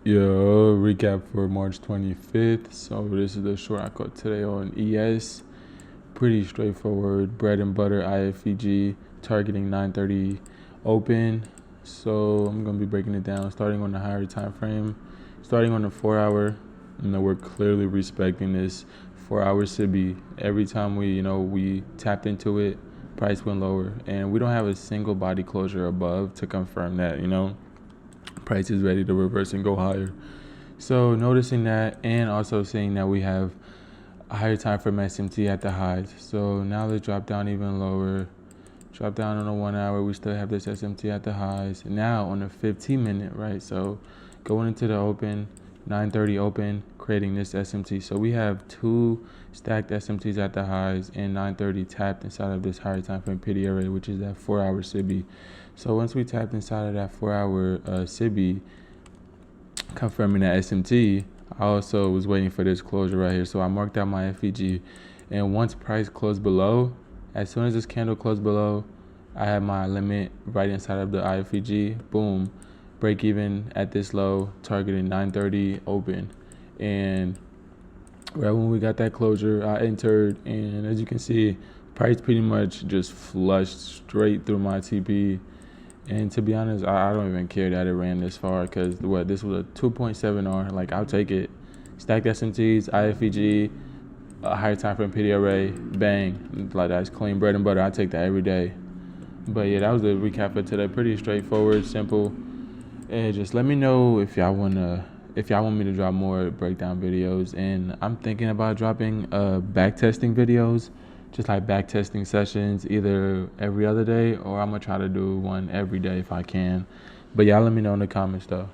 Yo, recap for March 25th. So this is the short I caught today on ES. Pretty straightforward. Bread and butter IFEG targeting 9:30 open. So I'm gonna be breaking it down, starting on the higher time frame, starting on the 4 hour. We're clearly respecting this 4 hour SIBI. Every time we tapped into it, price went lower, and we don't have a single body closure above to confirm that. Price is ready to reverse and go higher. So noticing that, and also seeing that we have a higher time frame SMT at the highs. So now let's drop down even lower. Drop down on the 1 hour. We still have this SMT at the highs. Now on the 15-minute, right? So going into the open, 9:30 open, creating this SMT. So we have two stacked SMTs at the highs and 9:30 tapped inside of this higher time frame PD array, which is that 4 hour SIBI. So once we tapped inside of that 4 hour SIBI, confirming that SMT, I also was waiting for this closure right here. So I marked out my FEG, and once price closed below, as soon as this candle closed below, I had my limit right inside of the IFEG. Boom, break even at this low, targeting 9:30 open. And right when we got that closure, I entered, and as you can see, price pretty much just flushed straight through my TP. And to be honest, I don't even care that it ran this far, because this was a 2.7R. Like, I'll take it. Stacked SMTs, IFEG, a higher time frame PD array, bang. Like, that's clean bread and butter. I take that every day. But yeah, that was the recap for today. Pretty straightforward, simple. And just let me know if y'all want me to drop more breakdown videos. And I'm thinking about dropping backtesting videos, just like backtesting sessions, either every other day, or I'm gonna try to do one every day if I can. But y'all let me know in the comments though.